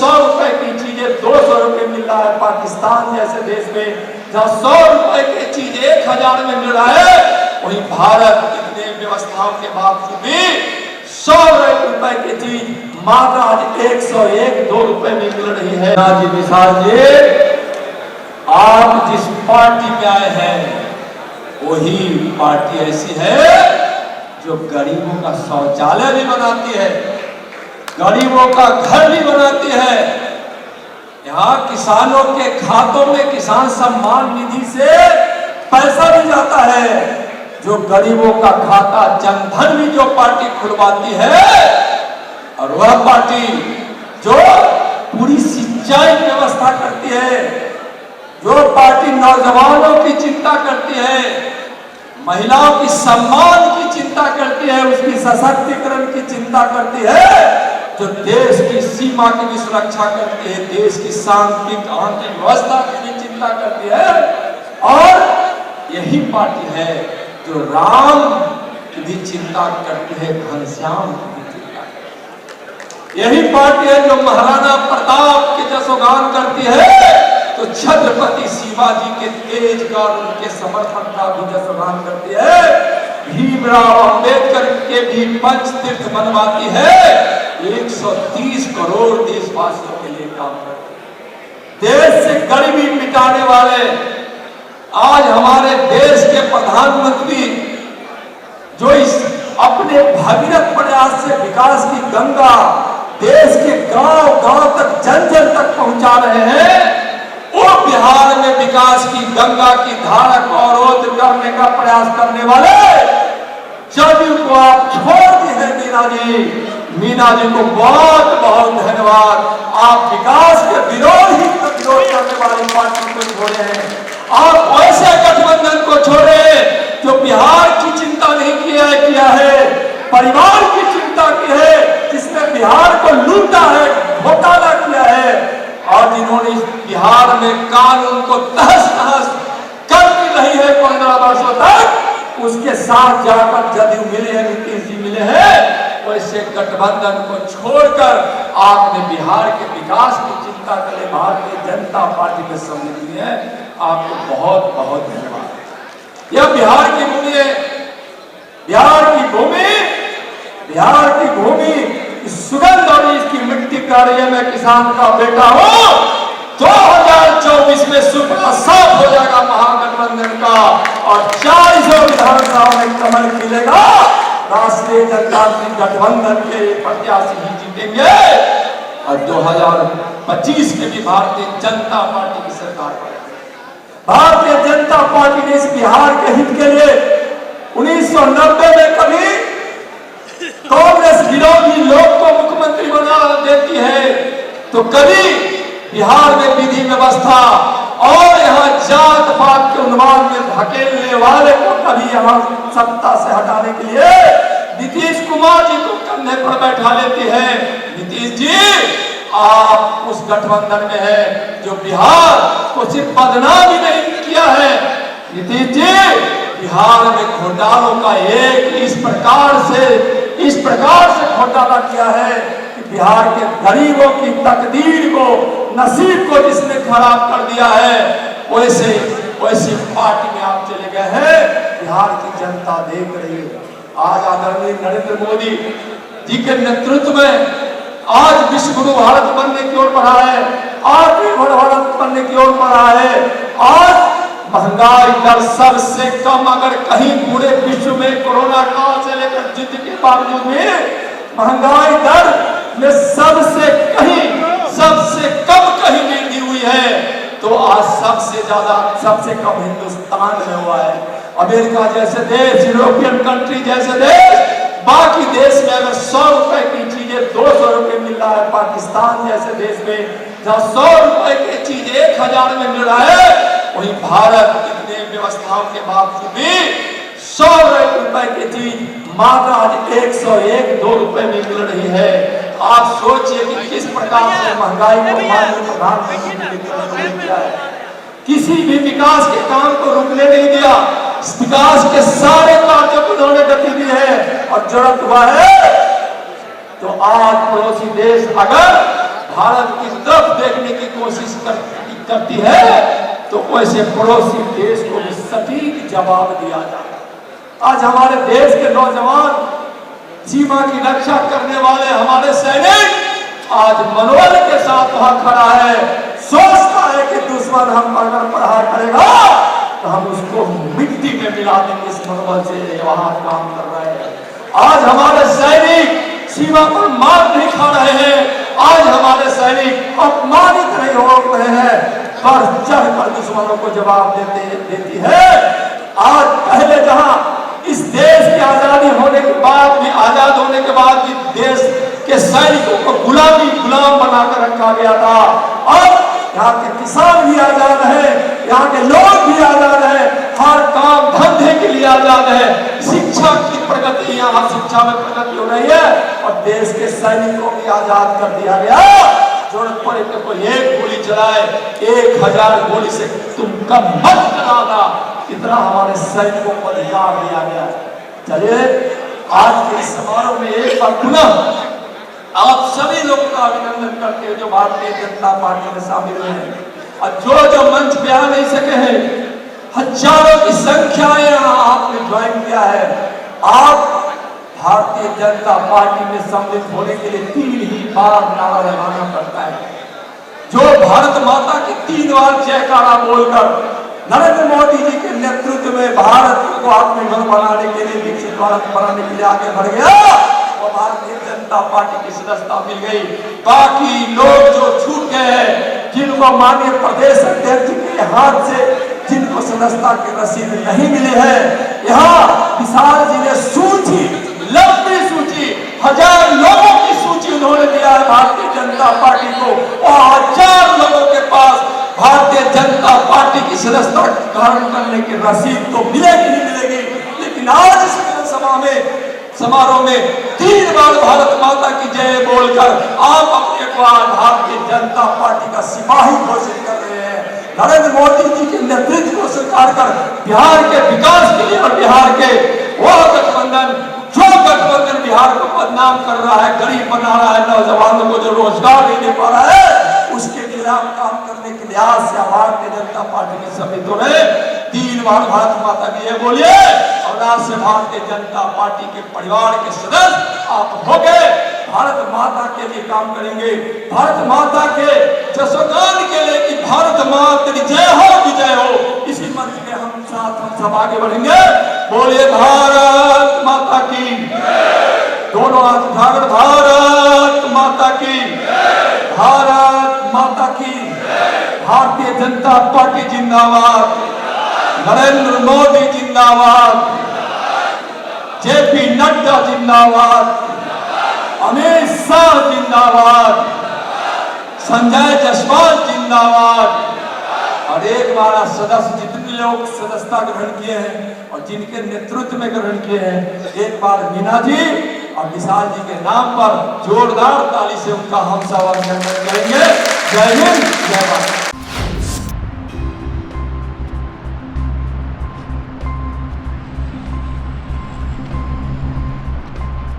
100 रुपए की चीजें 200 रुपए मिल रहा है, पाकिस्तान जैसे देश में जहाँ 100 रुपए की चीज 1000 में मिल रहा है, वहीं भारत इतने व्यवस्थाओं के बावजूद भी 100 रुपए की चीज मात्र आज 101-2 रुपए में मिल रही है। जी विशाल जी, आप जिस पार्टी में आए हैं वही पार्टी ऐसी है जो गरीबों का शौचालय भी बनाती है, गरीबों का घर भी बनाती है। यहाँ किसानों के खातों में किसान सम्मान निधि से पैसा भी जाता है। जो गरीबों का खाता जनधन भी जो पार्टी खुलवाती है, और वह पार्टी जो पूरी सिंचाई की व्यवस्था करती है, जो पार्टी नौजवानों की चिंता करती है, महिलाओं की सम्मान की चिंता करती है, उसकी सशक्तिकरण की चिंता करती है, जो देश की सीमा की भी सुरक्षा करती है, देश की शांतिक आंतरिक व्यवस्था की भी चिंता करती है, और यही पार्टी है जो राम की भी चिंता करती है, घनश्याम की भी चिंता करती है। यही पार्टी है जो महाराणा प्रताप के जसोगान करती है, तो छत्रपति शिवाजी के तेज का और उनके समर्पण का भी जसोगान करती है। भीमराव अंबेडकर के भी पंचतीर्थ बनवाती है। 130 करोड़ देशवासियों के लिए काम करती है। देश से गरीबी मिटाने वाले आज हमारे देश के प्रधानमंत्री जो इस अपने भगीरथ प्रयास से विकास की गंगा देश के गांव-गांव तक जन-जन तक पहुंचा रहे हैं, वो बिहार में विकास की गंगा की धारा को अवरोध करने का प्रयास करने वाले जदयू को आप छोड़ दी है। मीना जी को बहुत बहुत धन्यवाद। आप विकास के विरोध करने वाली पार्टी को छोड़े हैं। आप ऐसे गठबंधन को छोड़े जो बिहार की चिंता नहीं किया है, परिवार की चिंता की है, जिसने बिहार को लूटा है, घोटाला किया है, और जिन्होंने इस बिहार में कानून को तहस-नहस करती रही है 15 वर्षों तक, उसके साथ जाकर जदयू मिले हैं, नीतीश जी मिले हैं। वैसे गठबंधन को छोड़कर आपने बिहार के विकास की चिंता के लिए भारतीय जनता पार्टी में सम्मिलित हुए हैं। आपको बहुत बहुत धन्यवाद। यह बिहार की भूमि है, बिहार की भूमि इस सुगंध और इसकी मिट्टी का रही। मैं किसान का बेटा हूं। 2024 में सुपड़ा साफ हो जाएगा महागठबंधन का, और 40 विधानसभा में कमल खिलेगा। राष्ट्रीय जनतांत्रिक गठबंधन के प्रत्याशी ही जीतेंगे, और 2025 में भी भारतीय जनता पार्टी की सरकार बनेगी। भारतीय जनता पार्टी ने इस बिहार के हित के लिए 1990 में कभी कांग्रेस विरोधी लोग को मुख्यमंत्री बना देती है, तो कभी बिहार में विधि व्यवस्था और यहाँ जात पात के उन्माद में धकेलने वाले को कभी यहाँ सत्ता से हटाने के लिए नीतीश कुमार जी को कंधे पर बैठा लेती है। नीतीश जी, आप उस गठबंधन में है जो बिहार को सिर्फ बदनाम ही नहीं किया है। नीतीश जी, बिहार में घोटालों का इस प्रकार से घोटाला किया है कि बिहार के गरीबों की तकदीर को, नसीब को जिसने खराब कर दिया है, वैसी पार्टी में आप चले गए हैं। बिहार की जनता देख रही है। आज आदरणीय नरेंद्र मोदी जी के नेतृत्व में आज विश्व गुरु भारत बनने की ओर बढ़ा है, आत्मनिर्भर भारत बनने की ओर बढ़ा है। आज महंगाई दर सबसे कम, अगर कहीं पूरे विश्व में कोरोना काल से लेकर युद्ध के बावजूद में महंगाई दर में सबसे कम कहीं वृद्धि हुई है, तो आज सबसे कम हिंदुस्तान में हुआ है। अमेरिका जैसे देश, यूरोपियन कंट्री जैसे देश, बाकी देश में अगर 100 रुपए की चीजें 200 रुपए मिल रहा है, पाकिस्तान जैसे देश में जहाँ 100 रुपए की चीज 1000 में मिल रहा है, वहीं भारत इतने व्यवस्थाओं के बावजूद भी 100 रुपए की चीज मात्र आज 101-2 रुपए में मिल रही है। आप सोचिए कि किस प्रकार से महंगाई को माननीय प्रधानमंत्री ने किया है। किसी भी विकास के काम को रुकने नहीं दिया। विकास के सारे कार्यों को उन्होंने गति दी है, और जरूरत हुआ है तो आज पड़ोसी देश अगर भारत की तरफ देखने की कोशिश करती है तो वैसे पड़ोसी देश को भी सटीक जवाब दिया जाता। आज हमारे देश के नौजवान, सीमा की रक्षा करने वाले हमारे सैनिक आज मनोबल के साथ वहां खड़ा है, सोचता है कि दुश्मन हम अगर प्रहार करेगा तो हम उसको मिट्टी में मिला देंगे। इस मनोबल से वहां काम कर रहे हैं। आज हमारे सैनिक सीमा पर मार नहीं खा रहे हैं, आज हमारे सैनिक अपमानित नहीं हो रहे हैं, पर चढ़कर दुश्मनों को जवाब देती है। आज पहले जहां इस देश की आजादी होने के बाद भी, आजाद होने के बाद भी देश के सैनिकों को गुलाम बनाकर रखा गया था, अब यहाँ के किसान भी आजाद है, यहाँ के लोग भी आजाद है, हर काम धंधे के लिए आजाद है, शिक्षा की प्रगति, यहाँ शिक्षा में प्रगति हो रही है और देश के सैनिकों को भी आजाद कर दिया गया। जरूरत पड़े तो कोई एक गोली चलाए, 1000 गोली से तुम कम मत कराना, इतना हमारे सैनिकों को अधिकार दिया गया। चलिए आज के इस समारोह में एक बार पुनः आप सभी लोगों का अभिनंदन करते हैं जो भारतीय जनता पार्टी में शामिल हैं और जो मंच पे आ नहीं सके हैं, हजारों की संख्या में यहाँ आपने ज्वाइन किया है। आप भारतीय जनता पार्टी में सम्मिलित होने के लिए 3 ही बार नारा लगाना पड़ता है। जो भारत माता की 3 बार जयकारा बोलकर नरेंद्र मोदी जी के नेतृत्व में भारत को आत्मनिर्भर बनाने के लिए, विकसित भारत बनाने के लिए आगे बढ़ गया और भारतीय जनता पार्टी की सदस्यता मिल गई। बाकी लोग जो छूट गए हैं, जिनको माननीय प्रदेश अध्यक्ष के हाथ से जिनको सदस्यता की रसीद नहीं मिली है, यहाँ विशाल जी ने सूची, लंबी सूची, 1000 लोगों की सूची उन्होंने दिया है भारतीय जनता पार्टी को और 1000 लोगों के पास भारतीय जनता पार्टी की सदस्यता ग्रहण करने की रसीद तो मिलेगी ही मिलेगी। लेकिन आज इस समारोह में 3 बार भारत माता की जय बोलकर आप अपने को भारतीय जनता पार्टी का सिपाही घोषित कर रहे हैं। नरेंद्र मोदी जी के नेतृत्व को स्वीकार कर बिहार के विकास के लिए और बिहार के वो गठबंधन, जो गठबंधन बिहार को बदनाम कर रहा है, गरीब बना रहा है, नौजवानों को जो रोजगार नहीं दे पा रहा है, उसके खिलाफ काम करने के लिहाज से भारतीय जनता पार्टी के समितियों ने 3 बार भारत माता की जय बोलिए और आज से भारतीय जनता पार्टी के परिवार के सदस्य आप हो गए। भारत माता के लिए काम करेंगे, भारत माता के जसोगान के लिए कि भारत माता तेरी जय हो, विजय हो। इसी मंच में हम सब आगे बढ़ेंगे। बोलिए भारत माता की, दोनों हाथ उठाकर भारत माता की, भारत माता की। भारतीय जनता पार्टी जिंदाबाद, नरेंद्र मोदी जिंदाबाद, जेपी नड्डा जिंदाबाद, अमित शाह जिंदाबाद, संजय जायसवाल जिंदाबाद। और एक बार सदस्य जितने लोग सदस्यता ग्रहण किए हैं और जिनके नेतृत्व में ग्रहण किए हैं, एक बार मीना जी और विशाल जी के नाम पर जोरदार ताली से उनका हम सब अभिनंदन करेंगे। जय हिंद, जय भारत।